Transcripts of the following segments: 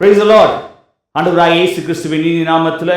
Praise the Lord. ஆண்டவராகிய இயேசு கிறிஸ்துவின் இனிய நாமத்தில்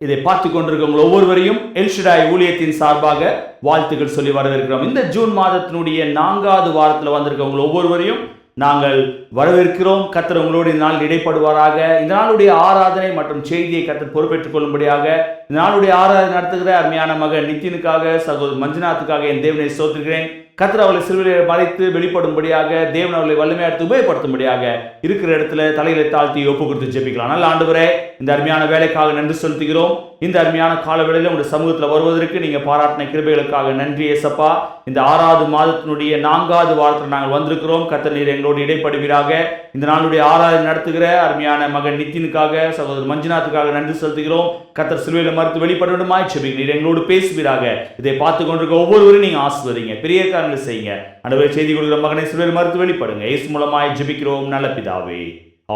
இதை பார்த்து கொண்டிருக்கிற ஒவ்வொருவரையும் எல்ஷடாய் ஊழியத்தின் சார்பாக வாழ்த்துக்கள் சொல்லி வரவேற்கிறோம். இந்த ஜூன் மாதத்தினுடைய 4வது வாரத்தில் வந்திருக்கவங்க ஒவ்வொருவரையும் நாங்கள் வரவேற்கிறோம். கர்த்தர் உங்களோடு இந்த நாள் இடைப்படுவாராக. இந்த நாளுடைய ஆராதனை மற்றும் செய்தியை கர்த்தர் பொறுப்பேற்றுக் கொள்ளும்படியாக இந்த நாளுடைய ஆராதனை நடத்துகிற அருமையான மகன் நித்தினுக்காக, சகோதரர் மஞ்சுநாத்துக்காக என் தேவனை ஸ்தோத்திரிக்கிறேன். கர்த்தர் அவளை சிலுவையில் மறைத்து வெளிப்படும்படியாக, தேவன் அவளை வல்லமையாடுத்து உபயோகப்படுத்தும்படியாக இருக்கிற இடத்துல தலையில தாழ்த்தி ஒப்பு கொடுத்து ஜெபிக்கலாம். நல்ல ஆண்டவரே, இந்த அருமையான வேலைக்காக நன்றி செலுத்துகிறோம். இந்த அருமையான கால வேளையில உங்களுடைய சமூகத்தில் வருவதற்கு நீங்க பாராட்டின கிருபைகளுக்காக நன்றி ஏசப்பா. இந்த 6வது மாதத்தினுடைய 4வது வாரத்தில் நாங்கள் வந்திருக்கிறோம். கர்த்தர் நீர் எங்களோடு இடைப்படுவீராக. இந்த நாளுடைய ஆராதனை நடத்துகிற அருமையான மகன் நித்தினுக்காக, சகோதரர் மஞ்சுநாத்துக்காக நன்றி செலுத்துகிறோம். கர்த்தர் சிலுவையில் மறுத்து வெளிப்படுவதுமாய் ஜெபிக்கிறேன். நீர் எங்களோடு பேசுவீராக. இதை பார்த்து கொண்டிருக்க ஒவ்வொருவரும் நீங்க ஆசீர்வதிங்க, பெரிய காரியங்களை செய்யுங்க. ஆண்டவரே, செய்தி கொடுக்கிற மகனை சிலுவையில் மறுத்து வெளிப்படுங்க. இயேசு மூலமாய் ஜெபிக்கிறோம் நல்ல பிதாவே,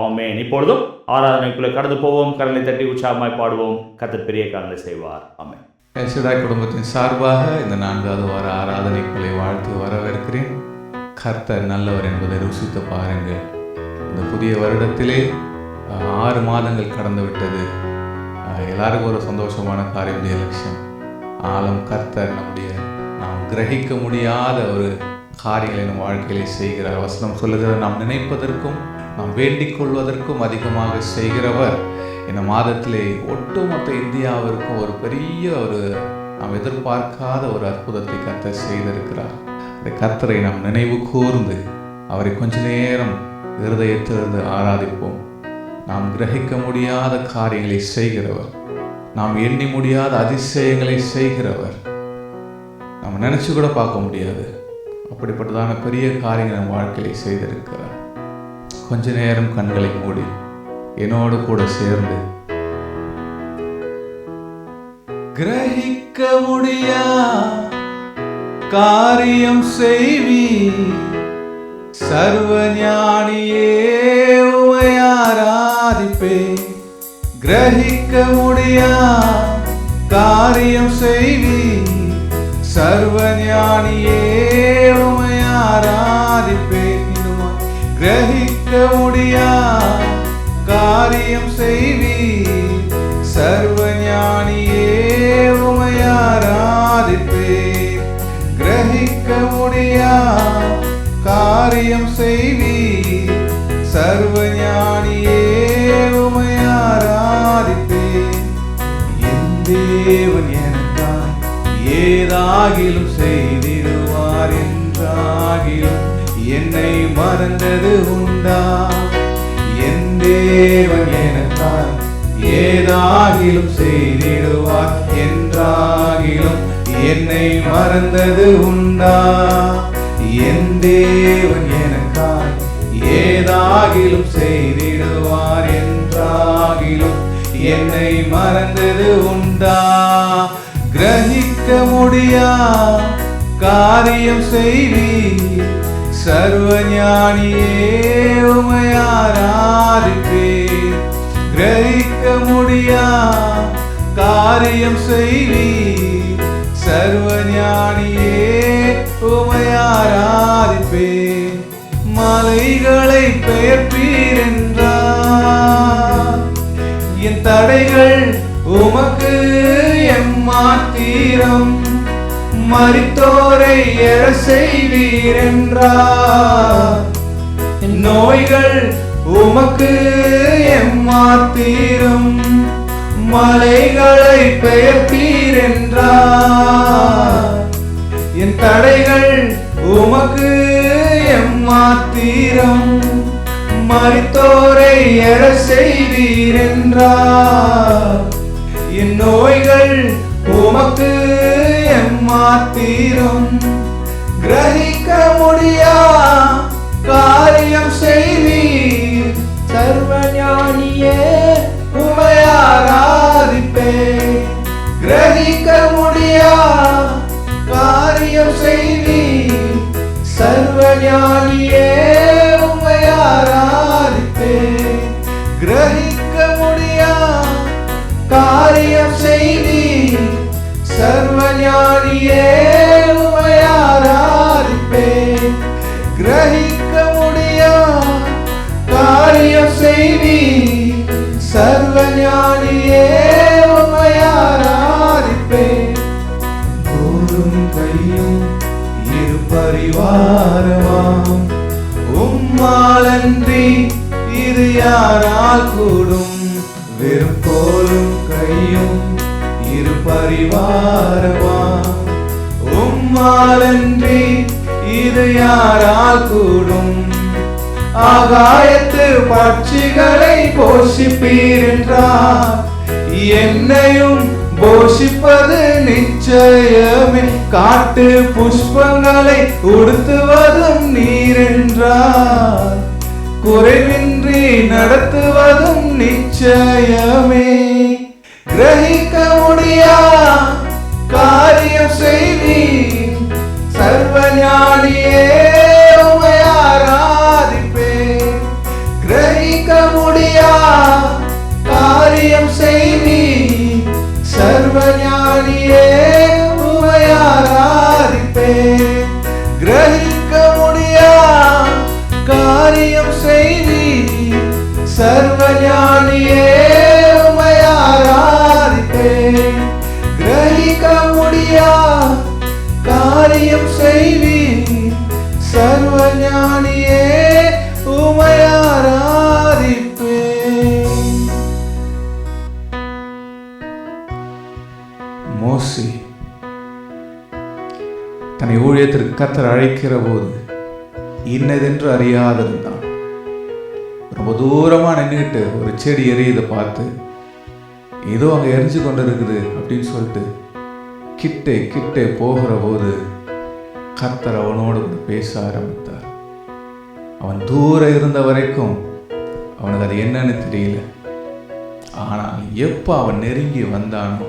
ஆமென். இப்பொழுதும் ஆராதனைக்குள்ளே கடந்து போவோம். கரங்களை தட்டி உற்சாகமாய் பாடுவோம். கர்த்தர் பெரிய காரியங்களை செய்வார். ஆமென். எல்ஷடாய் குடும்பத்தின் சார்பாக இந்த 4வது வார ஆராதனைக்குள்ளே வாழ்த்து வரவேற்கிறேன். கர்த்தர் நல்லவர் என்பதை ருசித்து பாருங்கள். இந்த புதிய வருடத்திலே 6 மாதங்கள் கடந்து விட்டது. எல்லாருக்கும் ஒரு சந்தோஷமான காரியம் எலெக்ஷன். ஆளும் கர்த்தர் நாம் கிரகிக்க முடியாத ஒரு காரியங்களை நம் வாழ்க்கையிலே செய்கிறார். வசனம் சொல்லுகிறது, நாம் நினைப்பதற்கும் நாம் வேண்டிக் கொள்வதற்கும் அதிகமாக செய்கிறவர். இந்த மாதத்திலே ஒட்டுமொத்த இந்தியாவிற்கும் ஒரு பெரிய நாம் எதிர்பார்க்காத ஒரு அற்புதத்தை கர்த்தர் செய்திருக்கிறார். அந்த கர்த்தரை நாம் நினைவு கூர்ந்து அவரை கொஞ்ச நேரம் இருதயத்திலிருந்து ஆராதிப்போம். நாம் கிரகிக்க முடியாத காரியங்களை செய்கிறவர், நாம் எண்ணி முடியாத அதிசயங்களை செய்கிறவர், நம்ம நினைச்சு கூட பார்க்க முடியாது அப்படிப்பட்டதான பெரிய காரியங்களை நம் வாழ்க்கையை செய்திருக்கிறார். கொஞ்ச நேரம் கண்களை மூடி என்னோடு கூட சேர்ந்து கிரகிக்க முடியா காரியம் செய்வி சர்வஞானியே உம்மை ஆராதிப்பே. கிரகிக்க முடியா காரியம் செய்வி சர்வஞானியே உம்மை ஆராதிப்பே. கிரகிக்க முடியா காரியம் செய்வி சர்வஞானியே உம்மை ஆராதிப்பே. கிரகிக்க முடியா காரியம் செய்வி சர்வஞானியே உம்மை ஆராதிப்பே. என் தேவன் எனக்காய் ஏதாகிலும் செய்திடுவார் என்றாகிலும் என்னை மறந்தது உண்டா? என் தேவன் எனக்காய் ஏதாகிலும் செய்திடுவார் என்றாகிலும் என்னை மறந்தது உண்டா? என் தேவன் எனக்காய் ஏதாகிலும் செய்திடுவார் என்றாகிலும் என்னை மறந்தது உண்டா? கிரகிக்க முடியா காரியம் செய்வீர் சர்வஞானியே உம்மை ஆராதிப்பே. கிரகிக்க முடியா காரியம் செய்வீர் சர்வஞானியே உம்மை ஆராதிப்பே. மலைகளை பெயர்ப்பீர் என்றார், என் தடைகள் உமக்கு எம்மாத்திரம். மரித்தோரை எழச் செய்வீர் என்றார், நோய்கள் உமக்கு எம்மாத்திரம். மலைகளை பெயர்ப்பீர் என்றார், என் தடைகள் உமக்கு எம்மாத்திரம். மரித்தோரை எழச் செய்வீர் என்றார், என் நோய்கள் உமக்கு எம்மாத்திரம். கிரகிக்க முடியா காரியம் செய்வீர் சர்வஞானியே உம்மை ஆராதிப்பே. கிரகிக்க முடியா காரியம் செய்வீர் சர்வஞானியே உம்மை ஆராதிப்பே. கிரகிக்க முடியா காரியம் செய்வீர் சர்வஞானியே உம்மை ஆராதிப்பே. கிரகிக்க முடியா உம்மாலன்றி இது யாரால் கூடும்? வெறும் கோலும் கையும் இரு பரிவாரமா? உம்மாலன்றி இது யாரால் கூடும்? ஆகாயத்து பட்சிகளை போஷிப்பீர் என்றார், என்னையும் போஷிப்பது நிச்சயமே. காட்டு புஷ்பங்களை உடுத்துவதும் நீர் என்றார், குறைவின்றி நடத்துவதும் நிச்சயமே. கிரகிக்க முடியா காரியம் செய்வீர், சர்வ ஞானியே உம்மை ஆராதிப்பேன். கிரகிக்க முடியா காரியம் செய்வீர், சர்வ ஞானியே உம்மை ஆராதிப்பேன். கிரகிக்க முடியா காரியம் செய்வீர், சர்வ ஞானியே உம்மை ஆராதிப்பேன். கிரகிக்க முடியா காரியம் செய்வீர், சர்வ ஞானியே உம்மை ஆராதிப்பேன். மோசே தன்னை ஊழியத்திற்கு கர்த்தர் அழைக்கிற போது இன்னதென்று அறியாதிருந்தான். ரொம்ப தூரமா நின்றுக்கிட்டு ஒரு செடி எரியுதை பார்த்து ஏதோ அங்கே எரிஞ்சு கொண்டு இருக்குது அப்படின்னு சொல்லிட்டு கிட்டே கிட்டே போகிற போது கர்த்தர் அவனோடு பேச ஆரம்பித்தார். அவன் தூரம் இருந்த வரைக்கும் அவனுக்கு அது என்னன்னு தெரியல. ஆனால் எப்போ அவன் நெருங்கி வந்தானோ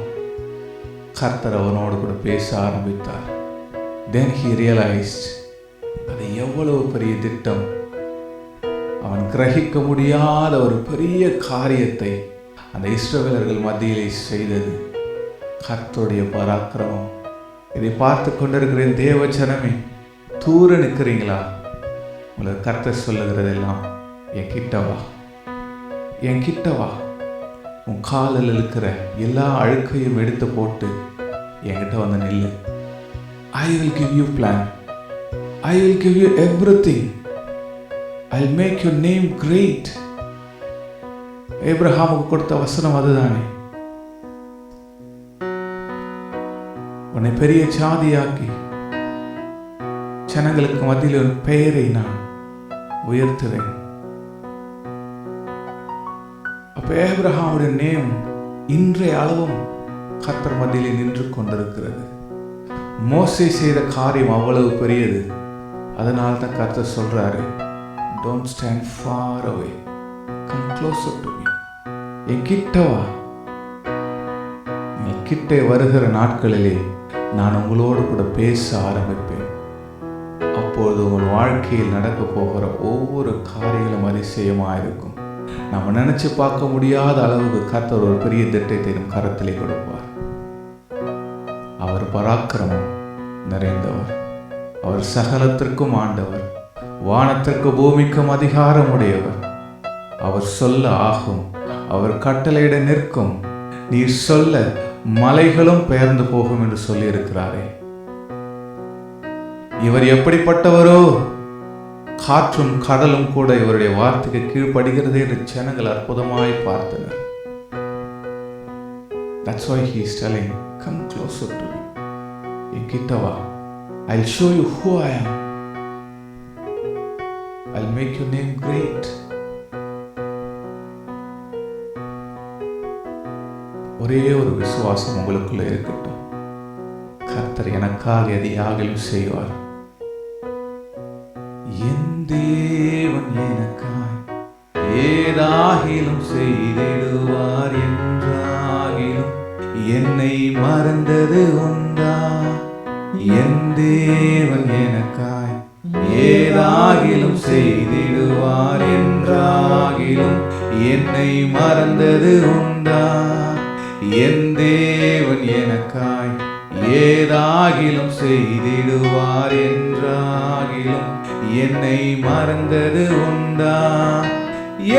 கர்த்தர் அவனோடு கூட பேச ஆரம்பித்தார். Then he realized அது எவ்வளவு பெரிய திட்டம். அவன் கிரகிக்க முடியாத ஒரு பெரிய காரியத்தை அந்த இஸ்ரவேலர்கள் மத்தியிலே செய்தது கர்த்தருடைய பராக்கிரமம். இதை பார்த்து கொண்டிருக்கிற தேவ ஜனமே, தூர நிற்கிறீங்களா? உங்களுக்கு கர்த்தர் சொல்லுகிறதெல்லாம் என் கிட்டவா, என் கிட்டவா. உன் காலில் இருக்கிற எல்லா அழுக்கையும் எடுத்து போட்டு என்கிட்ட வந்து நில்லு. I will give you plan. I will give you everything. I'll make your name great. ஏப்ரஹாமுக்கு கொடுத்த வசனம் அதுதானே. உன்னை பெரிய ஜாதியாக்கி ஜனங்களுக்கு மத்தியில் ஒரு பெயரை நான் உயர்த்துவேன். அப்ப ஏப்ரஹாமுடைய நேம் இன்றைய அளவும் கர்த்தர் மத்தியிலே நின்று கொண்டிருக்கிறது. மோசே செய்த காரியம் அவ்வளவு பெரியது. அதனால தான் கர்த்தர் சொல்றாரு, don't stand far away, come closer to me. என் கிட்ட வா. நீ கிட்டே வருகிற நாட்களிலே நான் உங்களோடு கூட பேச ஆரம்பிப்பேன். அப்பொழுது உங்கள் வாழ்க்கையில் நடக்க போகிற ஒவ்வொரு காரியங்களும் அதிசயமாக இருக்கும். நம்ம நினைச்சு பார்க்க முடியாத அளவுக்கு கர்த்தர் ஒரு பெரிய திட்டத்தை நம் கரத்திலே கொடுப்பார். அவர் பராக்கிரமம் நிறைந்தவர். அவர் சகலத்திற்கும் ஆண்டவர். வானத்திற்கு பூமிக்கும் அதிகாரம் உடையவர். அவர் சொல்ல ஆகும், அவர் கட்டளையிட நிற்கும். நீர் சொல்ல மலைகளும் பெயர்ந்து போகும் என்று சொல்லி இருக்கிறாரே. இவர் எப்படிப்பட்டவரோ, காற்றும் கடலும் கூட இவருடைய வார்த்தைக்கு கீழ்ப்படுகிறது என்று ஜனங்கள் அற்புதமாய் பார்த்தனர். That's why he is telling, come closer to me. என்கிட்ட வா. I'll show you who I am. I'll make your name great. ஒரே ஒரு விசுவாசம் உங்களுக்குள்ள இருக்கட்டும். கர்த்தர் எனக்காக எதையாகிலும் செய்வார். என் தேவன் எனக்காய் ஏதாகிலும் செய்திடுவார் என்றாகிலும் என்னை மறந்தது உண்டா? என் தேவன் எனக்காய் ஏதாகிலும் செய்திடுவார் என்றாகிலும் என்னை மறந்தது உண்டா? என் தேவன் எனக்காய் ஏதாகிலும் செய்திடுவார் என்றாகிலும் என்னை மறந்தது உண்டா?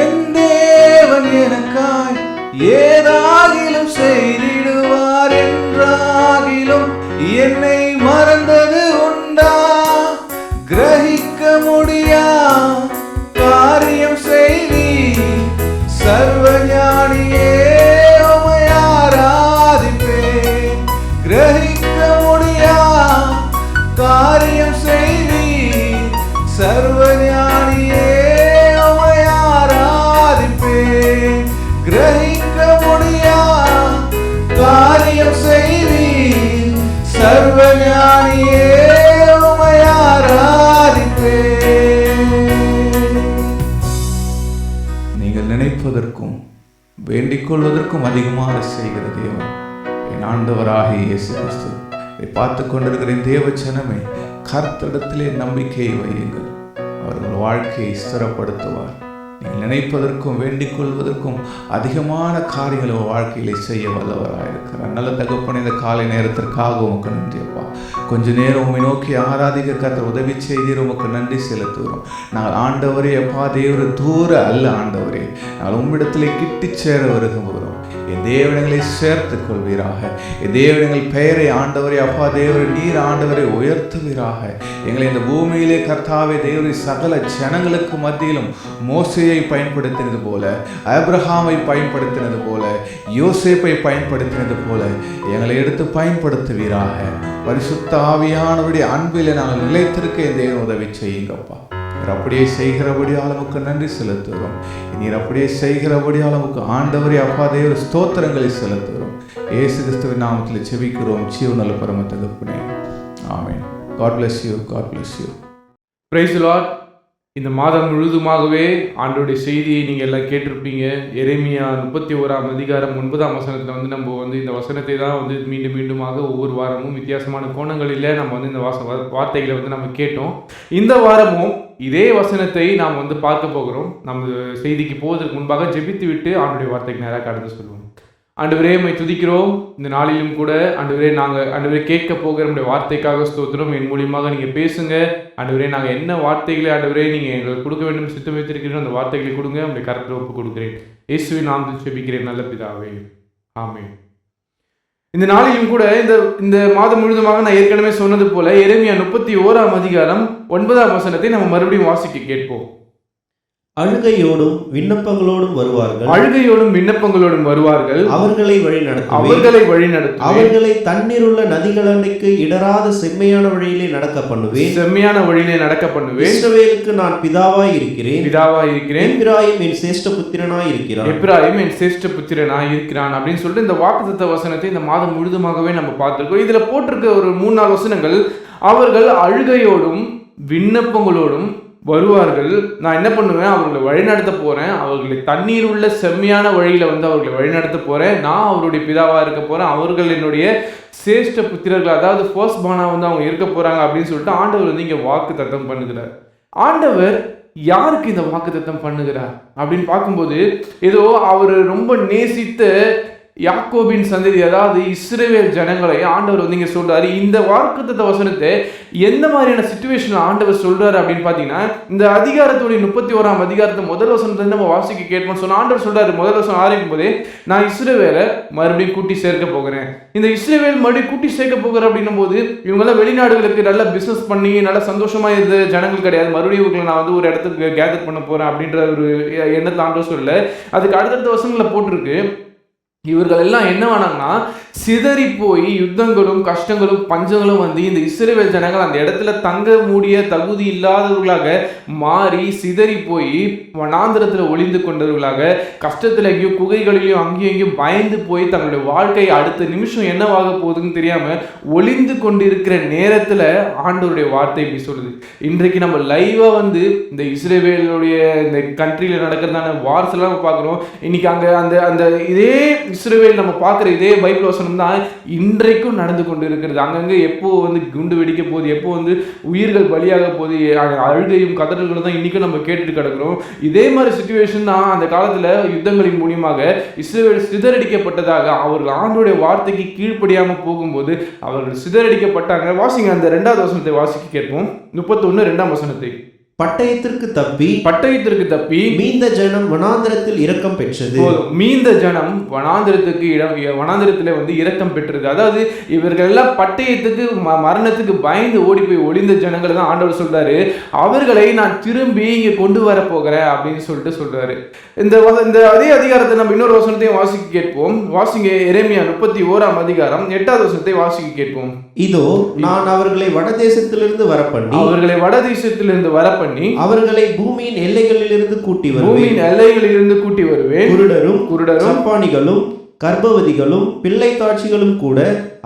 என் தேவன் எனக்காய் ஏதாகிலும் செய்திடுவார் என்றாகிலும் என்னை மறந்தது உண்டா? கிரகிக்க முடியா காரியம் கிரகிக்க முடியா காரியம் செய்வீர், சர்வ ஞானியே உம்மை ஆராதிப்பேன். நீங்கள் நினைப்பதற்கும் வேண்டிக் கொள்வதற்கும் அதிகமாக செய்கிற தேவன் என் ஆண்டவராகிய இயேசு கிறிஸ்து. இதை பார்த்து கொண்டிருக்கிற தேவ ஜனமே, கர்த்தரிடத்திலே நம்பிக்கையை வையுங்கள். அவர்கள் வாழ்க்கையை ஸ்திரப்படுத்துவார். நீங்கள் நினைப்பதற்கும் வேண்டிக் கொள்வதற்கும் அதிகமான காரியங்களை வாழ்க்கையிலே செய்ய வல்லவராயிருக்கிறார். நல்ல தகப்பன், இந்த காலை நேரத்திற்காக உமக்கு நன்றி அப்பா. கொஞ்ச நேரம் உம்மை நோக்கி ஆராதிக்க கர்த்தர் உதவி செய்தீர், உமக்கு நன்றி செலுத்துகிறோம். நாங்கள் ஆண்டவரே அப்பா தேவரே, தூர அல்ல ஆண்டவரே, நாங்கள் உம்மிடத்திலே கிட்டி சேர வருகிறோம். என் தேவனங்களை சேர்த்துக் கொள்வீராக. என் தேவனங்கள் பெயரை ஆண்டவரே அப்பா தேவரை நீர் ஆண்டவரை உயர்த்துவீராக. எங்களை இந்த பூமியிலே கர்த்தாவே தேவரை சகல ஜனங்களுக்கு மத்தியிலும் மோசேயை பயன்படுத்தினது போல, ஆபிரகாமை பயன்படுத்தினது போல, யோசேப்பை பயன்படுத்தினது போல எங்களை எடுத்து பயன்படுத்துவீராக. பரிசுத்த ஆவியானவருடைய அன்பிலே நாங்கள் நிலைத்திருக்க என் தேவன் உதவி செய்யுங்கப்பா. நீர் அப்படியே செய்கிறபடியால் உமக்கு நன்றி செலுத்துகிறோம். நீர் அப்படியே செய்கிறபடியால் உமக்கு ஆண்டவரே அப்பா தேவ ஸ்தோத்திரங்களை செலுத்துகிறோம். இயேசு கிறிஸ்துவின் நாமத்தில் செபிக்கிறோம் ஜீவனுள்ள பரம தகப்பனே, ஆமென். God bless you. God bless you. Praise the Lord. இந்த மாதம் முழுதுமாகவே ஆண்டவருடைய செய்தியை நீங்கள் எல்லாம் கேட்டிருப்பீங்க. எரேமியா 31ஆம் அதிகாரம் 9ஆம் வசனத்தில் நம்ம இந்த வசனத்தை தான் மீண்டும் மீண்டுமாக ஒவ்வொரு வாரமும் வித்தியாசமான கோணங்களில் நம்ம இந்த வார்த்தைகளை நம்ம கேட்டோம். இந்த வாரமும் இதே வசனத்தை நாம் பார்க்க போகிறோம். நம்ம செய்திக்கு போவதற்கு முன்பாக ஜெபித்து விட்டு ஆண்டவருடைய வார்த்தைக்கு நேராக கடந்து சொல்லுவோம். ஆண்டவரே உம்மை துதிக்கிறோம். இந்த நாளிலும் கூட ஆண்டவரே கேட்க போகிற நம்முடைய வார்த்தைக்காக ஸ்தோத்திரம். என் மூலியமாக நீங்கள் பேசுங்க ஆண்டவரே. நாங்கள் என்ன வார்த்தைகளை ஆண்டவரே நீங்கள் எங்களுக்கு கொடுக்க வேண்டும் சித்தம் வைத்திருக்கிறோம், அந்த வார்த்தைகளை கொடுங்க. நம்முடைய கருத்தில் ஒப்பு கொடுக்கிறேன். இயேசுவின் நாமத்தில் ஜெபிக்கிறேன் நல்ல பிதாவே, ஆமென். இந்த நாளிலும் கூட இந்த மாதம் முழுதுமாக நான் ஏற்கனவே சொன்னது போல எரேமியா 31ஆம் அதிகாரம் 9ஆம் வசனத்தை நம்ம மறுபடியும் வாசிக்க கேட்போம். அழுகையோடும் விண்ணப்பங்களோடும் வருவார்கள். அழுகையோடும் விண்ணப்பங்களோடும் வருவார்கள். அவர்களை வழிநடத்துவேன். அவர்களை தண்ணீருள்ள நதிகளன்னைக்கு இடராத செம்மையான வழியிலே நடக்க பண்ணுவேன். இஸ்ரவேலுக்கு நான் பிதாவாய் இருக்கிறேன். எப்பிராயீம் என் சிரேஷ்ட புத்திரனாய் இருக்கிறான். அப்படின்னு சொல்லிட்டு இந்த வாக்குத்தத்த வசனத்தை இந்த மாதம் முழுதுமாகவே நம்ம பார்த்திருக்கோம். இதுல போட்டிருக்க ஒரு 3-4 வசனங்கள், அவர்கள் அழுகையோடும் விண்ணப்பங்களோடும் வருவார்கள். நான் என்ன பண்ணுவேன், அவர்களை வழிநடத்த போறேன். அவர்களை தண்ணீர் உள்ள செம்மையான வழியில அவர்களை வழிநடத்த போறேன். நான் அவருடைய பிதாவா இருக்க போறேன். அவர்கள் என்னுடைய சிரேஷ்ட புத்திரர்கள், அதாவது ஃபர்ஸ்ட் பானா அவங்க இருக்க போறாங்க அப்படின்னு சொல்லிட்டு ஆண்டவர் இங்க வாக்கு தத்தம் பண்ணுகிறார். ஆண்டவர் யாருக்கு இந்த வாக்கு தத்தம் பண்ணுகிறார் அப்படின்னு பார்க்கும்போது, ஏதோ அவர் ரொம்ப நேசித்த யாக்கோபின் சந்ததி, அதாவது இஸ்ரவேல் ஜனங்களை ஆண்டவர் இங்க சொல்றாரு. இந்த வாக்குத்தத்த வசனத்தை எந்த மாதிரியான சிச்சுவேஷன்ல ஆண்டவர் சொல்றாரு அப்படின்னு பாத்தீங்கன்னா, இந்த அதிகாரத்துடைய 31ஆம் அதிகாரத்தை முதல் வசனத்துல நம்ம வாசிக்க கேட்போம்னு சொன்ன ஆண்டவர் சொல்றாரு. முதல் வசனம் ஆரம்பிக்கும் போதே, நான் இஸ்ரவேலை மறுபடியும் கூட்டி சேர்க்க போகிறேன். இந்த இஸ்ரவேல் மறுபடியும் கூட்டி சேர்க்க போகிறேன் அப்படின்னும் போது, இவங்கெல்லாம் வெளிநாடுகளுக்கு நல்ல பிசினஸ் பண்ணி நல்ல சந்தோஷமா இருந்த ஜனங்கள் கிடையாது. மறுபடியும் இவங்களை நான் ஒரு இடத்துக்கு கேதர் பண்ண போறேன் அப்படின்ற ஒரு எண்ணத்தை ஆண்டவர் சொல்லல. அதுக்கு அடுத்தடுத்த வசனங்களை போட்டிருக்கு, இவர்கள் எல்லாம் என்ன வேணாங்கன்னா சிதறி போய் யுத்தங்களும் கஷ்டங்களும் பஞ்சங்களும் இந்த இஸ்ரவேல் ஜனங்கள் அந்த இடத்துல தங்க மூடிய தகுதி இல்லாதவர்களாக மாறி சிதறி போய் வனாந்திரத்தில் ஒளிந்து கொண்டவர்களாக கஷ்டத்தில் எங்கேயோ குகைகளிலையும் அங்கேயும் எங்கேயும் பயந்து போய் தங்களுடைய வாழ்க்கை அடுத்த நிமிஷம் என்னவாக போகுதுன்னு தெரியாம ஒளிந்து கொண்டிருக்கிற நேரத்தில் ஆண்டவருடைய வார்த்தை இப்படி சொல்லுது. இன்றைக்கு நம்ம லைவா இந்த இஸ்ரவேலுடைய இந்த கண்ட்ரியில நடக்கிறதான வார்ஸ் எல்லாம் பார்க்குறோம். இன்னைக்கு அங்கே அந்த இதே இஸ்ரவேல் நம்ம பார்க்குற இதே பைபிள் வசனம் தான் இன்றைக்கும் நடந்து கொண்டு இருக்கிறது. அங்கங்கே எப்போ குண்டு வெடிக்க போகுது, எப்போ உயிர்கள் பலியாக போகுது, அழுகையும் கதறல்களும் தான் இன்னைக்கும் நம்ம கேட்டுட்டு கிடக்கிறோம். இதே மாதிரி சிச்சுவேஷன் தான் அந்த காலத்தில் யுத்தங்களின் மூலியமாக இஸ்ரவேல் சிதறடிக்கப்பட்டதாக அவர்கள் ஆண்டவருடைய வார்த்தைக்கு கீழ்ப்படியாமல் போகும்போது அவர்கள் சிதறடிக்கப்பட்டாங்க. வாசிங்க அந்த 2வது வசனத்தை வாசிக்க கேட்போம். 31 2ஆம் வசனத்தை. பட்டயத்திற்கு தப்பி மீந்த ஜனம் வனாந்திரத்தில் இரக்கம் பெற்றது. மீந்த ஜனம் வனாந்திரத்திலே இரக்கம் பெற்றது. அதாவது இவர்கள் எல்லாம் பட்டயத்துக்கு மரணத்துக்கு பயந்து ஓடி போய் ஒளிந்த ஜனங்களை தான் ஆண்டவர் சொல்றாரு, அவர்களை நான் திரும்பி இங்க கொண்டு வர போகிறேன் அப்படின்னு சொல்றாரு. இந்த அதே அதிகாரத்தை நம்ம இன்னொரு வசனத்தையும் வாசிக்க கேட்போம். வாசிங்க எரேமியா 31ஆம் அதிகாரம் 8வது வசனத்தை வாசிக்க கேட்போம். இதோ நான் அவர்களை வடதேசத்திலிருந்து வரப்பண்ணி பண்ணி அவர்களை பூமியின் எல்லைகளிலிருந்து கூட்டி வருவேன். பூமியின் எல்லைகளில் இருந்து கூட்டி வருவேன். குருடரும் சப்பானிகளும் கர்ப்பவதிகளும் பிள்ளை தாட்சிகளும் கூட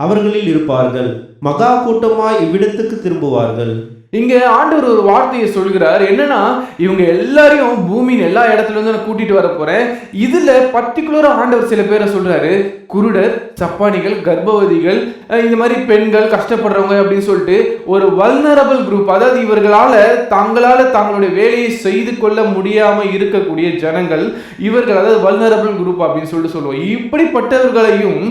அவர்களில் இருப்பார்கள். மகா கூட்டமாய் இவ்விடத்துக்கு திரும்புவார்கள். இங்க ஆண்டவர் ஒரு வார்த்தையை சொல்கிறார். என்னன்னா, இவங்க எல்லாரையும் பூமியின் எல்லா இடத்துல இருந்து நான் கூட்டிட்டு வர போறேன். இதுல பர்டிகுலரா ஆண்டவர் சில பேரை சொல்றாரு. குருடர், சப்பானிகள், கர்ப்பவதிகள், இந்த மாதிரி பெண்கள், கஷ்டப்படுறவங்க அப்படின்னு சொல்லிட்டு ஒரு வல்னரபிள் குரூப், அதாவது இவர்களால தங்களுடைய வேலையை செய்து கொள்ள முடியாம இருக்கக்கூடிய ஜனங்கள் இவர்கள், அதாவது வல்னரபிள் குரூப் அப்படின்னு சொல்லிட்டு சொல்லுவோம். இப்படிப்பட்டவர்களையும்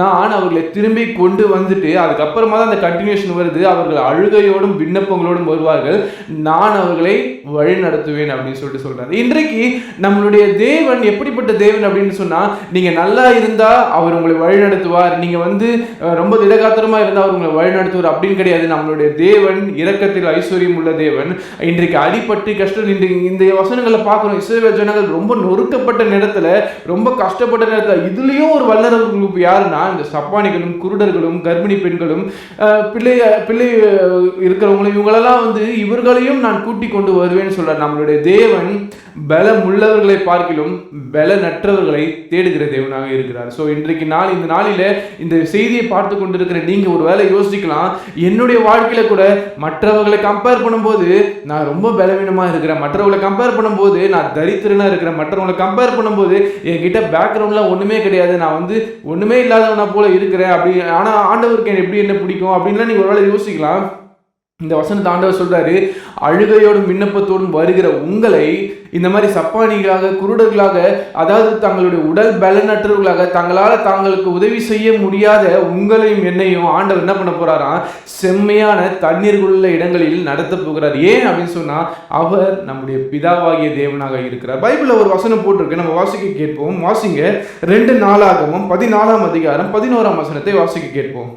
நான் அவர்களை திரும்பி கொண்டு வந்துட்டு அதுக்கப்புறமா தான் அந்த கண்டினியூஷன் வருது. அவர்கள் அழுகையோடும் விண்ணப்பங்களோடும் வருவார்கள், நான் அவர்களை வழி நடத்துவேன் அப்படின்னு சொல்லிட்டு சொல்றாரு. இன்றைக்கு நம்மளுடைய தேவன் எப்படிப்பட்ட தேவன் அப்படின்னு சொன்னா, நீங்க நல்லா இருந்தா அவர் உங்களை வழி நடத்துவார், நீங்க ரொம்ப திடகாத்திரமா இருந்தா அவர் உங்களை வழி நடத்துவார் அப்படின்னு கிடையாது. நம்மளுடைய தேவன் இரக்கத்தில் ஐஸ்வர்யம் உள்ள தேவன். இன்றைக்கு அடிப்பட்டு கஷ்டம், இந்த வசனங்களை பார்க்கிறோம். இஸ்ரவேல் ஜனங்கள் ரொம்ப நொறுக்கப்பட்ட நேரத்துல, ரொம்ப கஷ்டப்பட்ட நேரத்துல, இதுலயும் ஒரு வல்லரபு குரூப் யாருன்னா இந்த சப்பானிகளும், குருடர்களும், கர்ப்பிணி பெண்களும், பிள்ளை இருக்கிறவங்களும், இவங்களெல்லாம் இவர்களையும் நான் கூட்டி கொண்டு வருவேன்னு சொல்றார். நம்மளுடைய தேவன் பலம் உள்ளவர்களை பார்க்கிலும் பலனற்றவர்களை தேடுகிற தேவனாக இருக்கிறார். ஸோ இன்றைக்கு இந்த நாளில இந்த செய்தியை பார்த்து கொண்டிருக்கிற நீங்க ஒரு வேளை யோசிக்கலாம், என்னுடைய வாழ்க்கையில கூட மற்றவர்களை கம்பேர் பண்ணும்போது நான் ரொம்ப பலவீனமா இருக்கிறேன், மற்றவர்களை கம்பேர் பண்ணும்போது நான் தரித்திரனா இருக்கிறேன், மற்றவங்களை கம்பேர் பண்ணும்போது என்கிட்ட பேக்ரவுண்ட்லாம் ஒண்ணுமே கிடையாது, நான் ஒண்ணுமே இல்லாதவனா போல இருக்கிறேன் அப்படி. ஆனா ஆண்டவருக்கு எப்படி என்ன பிடிக்கும் அப்படின்லாம் நீங்க ஒரு வேளை யோசிக்கலாம். இந்த வசனத்தை ஆண்டவர் சொல்றாரு, அழுகையோடும் விண்ணப்பத்தோடும் வருகிற உங்களை இந்த மாதிரி சப்பானிகளாக, குருடர்களாக, அதாவது தங்களுடைய உடல் பலனற்றவர்களாக, தங்களுக்கு உதவி செய்ய முடியாத உங்களையும் என்னையும் ஆண்டவர் என்ன பண்ண போறாராம், செம்மையான தண்ணீர்களுள்ள இடங்களில் நடத்த போகிறார். ஏன் அப்படின்னு சொன்னா, அவர் நம்முடைய பிதாவாகிய தேவனாக இருக்கிறார். பைபிள்ல ஒரு வசனம் போட்டிருக்கு, நம்ம வாசிக்க கேட்போம். வாசிங்க 2 நாளாகமம் 14ஆம் அதிகாரம் 11ஆம் வசனத்தை வாசிக்க கேட்போம்.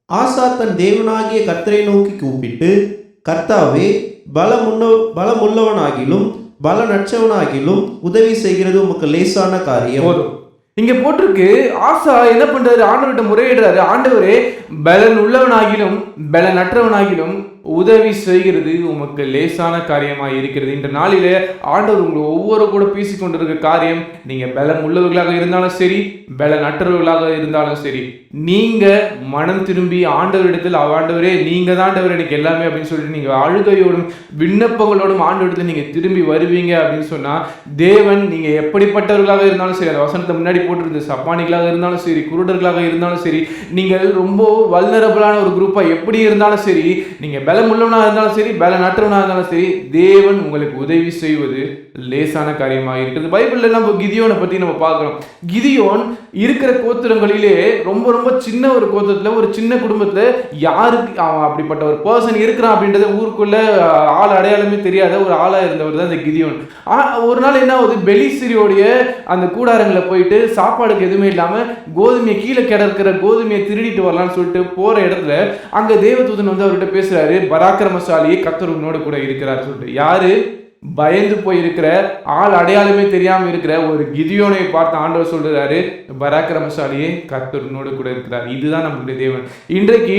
ஆசா தன் தேவனாகிய கர்த்தரை நோக்கி கூப்பிட்டு, கர்த்தாவே, பலமுள்ளவனாகிலும் பலனற்றவனாகிலும் உதவி செய்கிறது உமக்கு லேசான காரியம். இங்க போட்டிருக்கு, ஆசா என்ன பண்றாரு, ஆண்டவர்கிட்ட முறையிடுறாரு. ஆண்டவரே, பலன் உள்ளவனாகிலும் பலனற்றவனாகிலும் உதவி செய்கிறது உமக்கு லேசான காரியமாக இருக்கிறது. இந்த நாளிலே ஆண்டவர் உங்களை ஒவ்வொரு கூட பேசிக்கொண்டிருக்க காரியம், நீங்க பலம் உள்ளவர்களாக இருந்தாலும் சரி, பலனற்றவர்களாக இருந்தாலும் சரி, நீங்க மனம் திரும்பி ஆண்டவரிடத்தில், ஆண்டவரே நீங்க தான் ஆண்டவர் எனக்கு எல்லாமே அப்படின்னு சொல்லிட்டு நீங்க அழுகையோடும் விண்ணப்பங்களோடும் ஆண்டவரிடத்தில் நீங்க திரும்பி வருவீங்க அப்படின்னு சொன்னா, தேவன் நீங்க எப்படிப்பட்டவர்களாக இருந்தாலும் சரி, அந்த வசனத்தை முன்னாடி போட்டிருந்து சப்பானிகளாக இருந்தாலும் சரி, குருடர்களாக இருந்தாலும் சரி, நீங்கள் ரொம்ப வல்னரபிளான ஒரு குரூப்பா எப்படி இருந்தாலும் சரி, நீங்க பலமுள்ளவனாக இருந்தாலும் சரி, பலனற்றவனாக இருந்தாலும் சரி, தேவன் உங்களுக்கு உதவி செய்வது லேசான காரியமாக இருக்கிறது. பைபிள்ல நம்ம கிதியோனை பத்தி நம்ம பார்க்கிறோம். கிதியோன் இருக்கிற கோத்திரங்களிலே ரொம்ப ரொம்ப சின்ன ஒரு கோத்திரத்துல, ஒரு சின்ன குடும்பத்துல, யாருக்கு அவன் அப்படிப்பட்ட ஒரு பர்சன் இருக்கிறான் அப்படின்றது ஊருக்குள்ள ஆள் அடையாளமே தெரியாத ஒரு ஆளா இருந்தவர் தான் இந்த கிதியோன். ஒரு நாள் என்ன ஆகுது, பெலிஸ்தீரியோடைய அந்த கூடாரங்களை போயிட்டு சாப்பாடுக்கு எதுவுமே இல்லாம கோதுமையை, கீழே கிடக்கிற கோதுமையை திருடிட்டு வரலாம்னு சொல்லிட்டு போற இடத்துல அங்க தேவதூதன் அவர்கிட்ட பேசுறாரு, பராக்கிரமசாலியை கர்த்தர் உன்னோடு கூட இருக்கிறார் சொல்லிட்டு. யாரு? பயந்து போயிருக்கிற, ஆள் அடையாளமே தெரியாம இருக்கிற ஒரு கிதியோனை பார்த்து ஆண்டவர் சொல்றாரு, பராக்கிரமசாலியே கர்த்தர் உன்னோடு கூட இருக்கிறார். இதுதான் நம்மளுடைய தேவன். இன்றைக்கு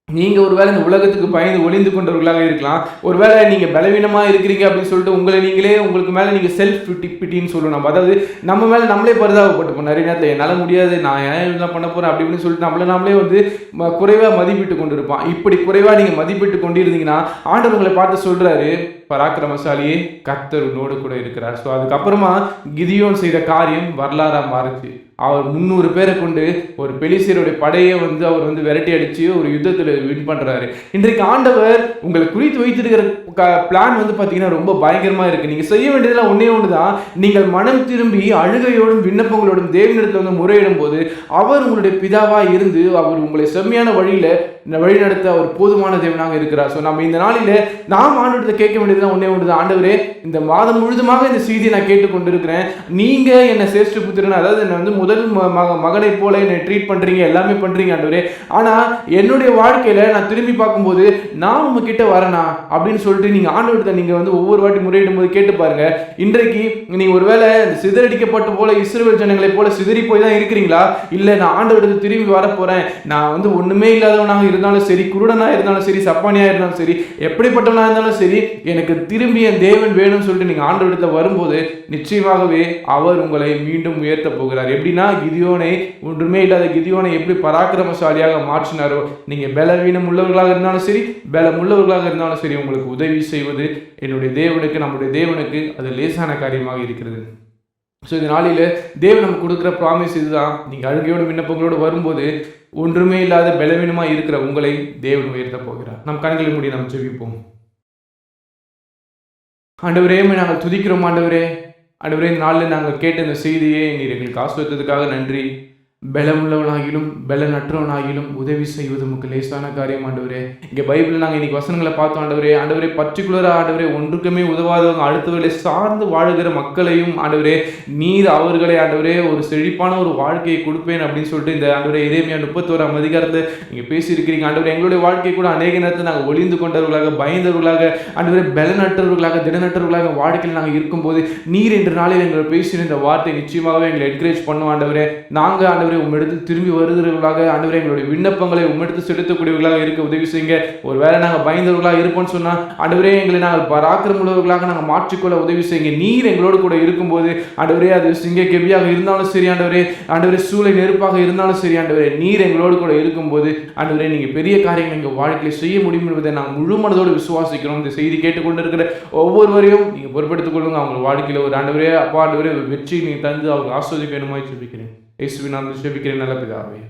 நீங்க ஒருவேளை இந்த உலகத்துக்கு பயந்து ஒளிந்து கொண்டவர்களாக இருக்கலாம். ஒருவேளை நீங்க பலவீனமா இருக்கிறீங்க அப்படின்னு சொல்லிட்டு உங்களை நீங்களே, உங்களுக்கு மேல நீங்க செல்ஃப் பிட்டின்னு சொல்லணும். அதாவது நம்ம மேல நம்மளே பரிதாபப்பட்டுப்போம் நிறைய நேரத்தில். என்னால் முடியாது, நான் ஏன் இதெல்லாம் பண்ண போறேன் அப்படின்னு சொல்லிட்டு நம்மளே குறைவா மதிப்பிட்டு கொண்டு இருப்பான். இப்படி குறைவா நீங்க மதிப்பிட்டு கொண்டு இருந்தீங்கன்னா ஆண்டவர் உங்களை பார்த்து சொல்றாரு, பராக்கிரமசாலியே கர்த்தர் உன்னோடு கூட இருக்கிறார். ஸோ அதுக்கப்புறமா கிதியோன் செய்த காரியம் வரலாறா மாறுச்சு. அவர் 300 பேரை கொண்டு ஒரு பெலிஸ்தீருடைய படையை அவர் விரட்டி அடிச்சு ஒரு யுத்தத்தில் வின் பண்றாரு. இன்றைக்கு ஆண்டவர் உங்களை குறித்து வைத்திருக்கிற பிளான் பார்த்தீங்கன்னா ரொம்ப பயங்கரமா இருக்கு. நீங்க செய்ய வேண்டியதெல்லாம் ஒன்னே ஒண்ணுதான், நீங்கள் மனம் திரும்பி அழுகையோடும் விண்ணப்பங்களோடும் தேவனிடத்தில் முறையிடும் போது அவர் உங்களுடைய பிதாவா இருந்து அவர் உங்களை செம்மையான வழியில வழிநடத்த அவர் போதுமான தேவனாக இருக்கிறார். ஸோ நம்ம இந்த நாளில நாம் ஆண்டவரத்தை கேட்க வேண்டியதுதான் ஒன்னே ஒன்றுதான், ஆண்டவரே இந்த மாதம் முழுதுமாக இந்த செய்தியை நான் கேட்டுக்கொண்டிருக்கிறேன், நீங்க என்னை சேஷ்ட புத்திரன், அதாவது என்னை முதல் மகனை போல என்னை ட்ரீட் பண்றீங்க, எல்லாமே பண்றீங்க ஆண்டவரே. ஆனா என்னுடைய வாழ்க்கையில நான் திரும்பி பார்க்கும்போது நான் உங்ககிட்ட வரனா அப்படின்னு சொல்லிட்டு நீங்க ஆண்டவரத்தை நீங்க ஒவ்வொரு வாட்டி முறையிடும் போது கேட்டு பாருங்க. இன்றைக்கு நீங்க ஒருவேளை சிதறடிக்கப்பட்ட போல இஸ்ரவேல் ஜனங்களை போல சிதறி போய் தான் இருக்கிறீங்களா? இல்ல நான் ஆண்டவரத்தை திரும்பி வர போறேன், நான் ஒண்ணுமே இல்லாதவனாக இருந்தாலும் சரி, குருடனா இருந்தாலும் சரி, சப்பானியா இருந்தாலும் சரி, எப்படிப்பட்டவனா இருந்தாலும் சரி, எனக்கு திரும்பி என் தேவன் வேணும்னு சொல்லிட்டு நீங்க ஆண்டவரிடத்துல வரும்போது நிச்சயமாகவே அவர் உங்களை மீண்டும் உயர்த்த போகிறார். எப்படின்னா கிதியோனை, ஒன்றுமே இல்லாத கிதியோனை எப்படி பராக்கிரமசாலியாக மாற்றினாரோ, நீங்க பலவீனம் உள்ளவர்களாக இருந்தாலும் சரி, பலம் உள்ளவர்களாக இருந்தாலும் சரி, உங்களுக்கு உதவி செய்வது என்னுடைய தேவனுக்கு, நம்முடைய தேவனுக்கு அது லேசான காரியமாக இருக்கிறது. ஸோ இந்த நாளில் தேவன் நமக்கு கொடுக்குற ப்ராமிஸ் இதுதான். நீங்கள் அழுகையோட விண்ணப்பங்களோடு வரும்போது ஒன்றுமே இல்லாத பலவீனமாக இருக்கிற உங்களை தேவன் உயர்த்த போகிறார். நம் கண்களை மூடி நாம் ஜெபிப்போம். ஆண்டவரே, நாங்கள் துதிக்கிறோம். ஆண்டவரே, இந்த நாளில் நாங்கள் கேட்ட இந்த செய்தியை நீர் எங்களுக்கு ஆசீர்வதித்ததற்காக நன்றி. பலமுள்ளவனாகிலும் பலனற்றவனாகிலும் உதவி செய்வது உங்களுக்கு லேசான காரியம் ஆண்டவரே. இங்கே பைபிளில் நாங்கள் இன்னைக்கு வசனங்களை பார்த்தோம் ஆண்டவரே. பர்டிகுலராக ஆண்டவரே, ஒன்றுக்குமே உதவாதவங்க, அடுத்தவர்களை சார்ந்து வாழுகிற மக்களையும் ஆண்டவரே, நீர் அவர்களை ஆண்டவரே ஒரு செழிப்பான ஒரு வாழ்க்கையை கொடுப்பேன் அப்படின்னு சொல்லிட்டு இந்த ஆண்டவரே எரேமியா 31ஆம் அதிகாரத்தை நீங்கள் பேசியிருக்கிறீங்க ஆண்டவரே. எங்களுடைய வாழ்க்கை கூட அநேக நேரத்தில் நாங்கள் ஒளிந்து கொண்டவர்களாக, பயந்தவர்களாக, ஆண்டவரே பலனற்றவர்களாக, திடனற்றவர்களாக வாழ்க்கையில் நாங்கள் இருக்கும்போது நீர் இன்று நாளில் எங்களை பேசின இந்த வார்த்தை நிச்சயமாகவே எங்களை என்கரேஜ் பண்ணும் ஆண்டவரே. நாங்கள் ஆண்டவரே உம்மிடத்தில் திரும்பி வருகிறவர்களாக, ஆண்டவரே எங்களுடைய விண்ணப்பங்களை உம்மிடத்தில் செலுத்தக்கூடியவர்களாக இருக்க உதவி செய்யுங்க. ஒரு வேளை நாங்கள் பயந்தவர்களாக இருப்போம்னு சொன்னால் ஆண்டவரே, எங்களை நாங்கள் பராக்கிரமுள்ளவர்களாக நாங்கள் மாற்றிக்கொள்ள உதவி செய்யுங்க. நீர் எங்களோடு கூட இருக்கும்போது ஆண்டவரே, அது சிங்க கெபியாக இருந்தாலும் சரி ஆண்டவரே, சூளை நெருப்பாக இருந்தாலும் சரி ஆண்டவரே, நீர் எங்களோடு கூட இருக்கும்போது ஆண்டவரே, நீங்கள் பெரிய காரியங்களை எங்கள் வாழ்க்கையில் செய்ய முடியும் என்பதை நாங்கள் முழு மனதோடு விசுவாசிக்கிறோம். இந்த செய்தி கேட்டுக்கொண்டு இருக்கிற ஒவ்வொருவரையும் நீங்கள் பொறுப்பெடுத்துக் கொள்ளுங்க. அவங்க வாழ்க்கையில் ஒரு ஆண்டவரே, அப்பா ஆண்டவரே, வெற்றி நீங்கள் தந்து அவங்க ஆஸ்வதிக்க வேணுமாய் ஜெபிக்கிறேன். இயேசுவின் நாமத்தில் ஜெபிக்கிறேன் நல்ல பிதாவே,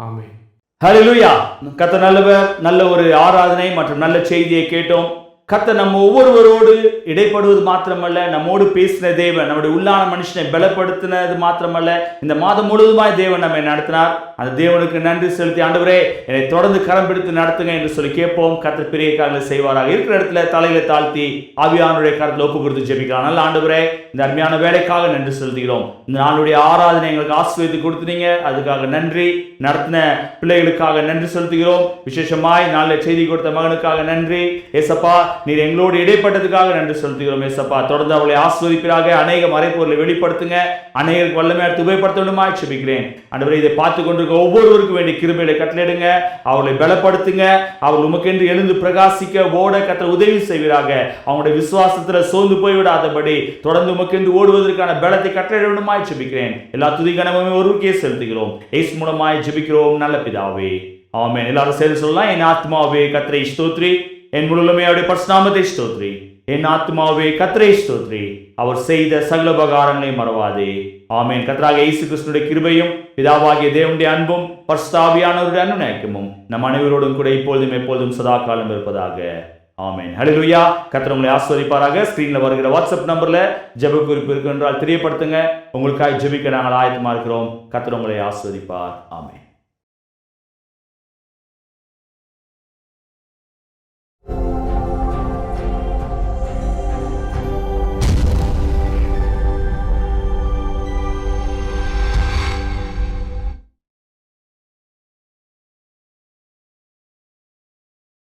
ஆமென். ஹல்லேலூயா. கர்த்தர் நல்லவர். நல்ல ஒரு ஆராதனை மற்றும் நல்ல செய்தியை கேட்டோம். கர்த்தர் நம்ம ஒவ்வொருவரோடு இடைப்படுவது மாத்திரமல்ல, நம்மோடு பேசின தேவன், நம்முடைய உள்ளான மனுஷனை பலப்படுத்தினது மாத்திரமல்ல, இந்த மாதம் முழுவதுமாய் தேவன் நம்மை நடத்தினார். அந்த தேவனுக்கு நன்றி செலுத்தி, ஆண்டவரே என்னை தொடர்ந்து கரம் பிடித்து நடத்துங்க என்று சொல்லி கேட்போம். கர்த்தர் பெரிய காரியங்களை செய்வாராக. இருக்கிற இடத்துல தலையில தாழ்த்தி ஆவியானுடைய கரத்தில் ஒப்பு கொடுத்து ஜெபிக்கலாம். நல்ல ஆண்டவரே, இந்த அருமையான வேலைக்காக நன்றி செலுத்துகிறோம். இந்த நாளுடைய ஆராதனை எங்களுக்கு ஆசீர்வதித்து கொடுத்தீங்க, அதுக்காக நன்றி. நடத்தின பிள்ளைகளுக்காக நன்றி செலுத்துகிறோம். விசேஷமாய் நாளில் செய்தி கொடுத்த மகனுக்காக நன்றி. ஏசப்பா, நீர் எங்களோடு இடைப்பட்டதுக்காக நன்றி செலுத்துகிறோம். ஏசப்பா, தொடர்ந்து அவளை ஆசீர்வதிப்பீராக. அநேக மறைப்பொருளை வெளிப்படுத்துங்க. அநேகருக்கு வல்லமையாக உபயோகப்படுத்த வேண்டுமாய் ஜெபிக்கிறேன். ஆண்டவரே, இதை பார்த்து கொண்டிருக்க ஒவ்வொருவருக்கும் வேண்டிய கிருபைகளை கட்டளையிடுங்க. அவளை பலப்படுத்துங்க. அவள் உமக்கென்று எழுந்து பிரகாசிக்க ஓட கர்த்தர் உதவி செய்வீராக. அவங்களுடைய விசுவாசத்தில் சோர்ந்து போய்விடாதபடி தொடர்ந்து உமக்கென்று ஓடுவதற்கான பலத்தை கட்டளையிட வேண்டுமாய் ஜெபிக்கிறேன். எல்லா துதி கனமுமே ஒருவருக்கே செலுத்துகிறோம். இயேசு மூலமாய் ஜெபிக்கிறோம் நல்ல பிதாவே, ஆமென். எல்லாரும் சேர்ந்து சொல்லலாம். என் ஆத்மாவே கர்த்தரை ஸ்தோத்திரி, என் முழுமே அவருடைய பரிசுநாமத்தை ஸ்தோத்திரி. என் ஆத்மாவே கர்த்தரை ஸ்தோத்திரி, அவர் செய்த சகல உபகாரங்களை மறவாதே. ஆமென். கர்த்தராகிய இயேசு கிறிஸ்துவின் கிருபையும் பிதாவாகிய தேவனுடைய அன்பும் பரிசுத்த ஆவியானவருடைய அனுநயக்கமும் நம் அனைவரோடும் கூட இப்பொழுதும் எப்பொழுதும் சதா காலம் இருப்பதாக. ஆமென். ஹல்லேலூயா. கர்த்தர் உங்களை ஆசீர்வதிப்பாராக. ஸ்கிரீன்ல வருகிற வாட்ஸ்அப் நம்பர்ல ஜெப குறிப்பு இருக்கு என்றால் தெரியப்படுத்துங்க. உங்களுக்காக ஜெபிக்க நாங்கள் ஆயத்தமா இருக்கிறோம். கர்த்தர் உங்களை ஆசீர்வதிப்பார். ஆமென்.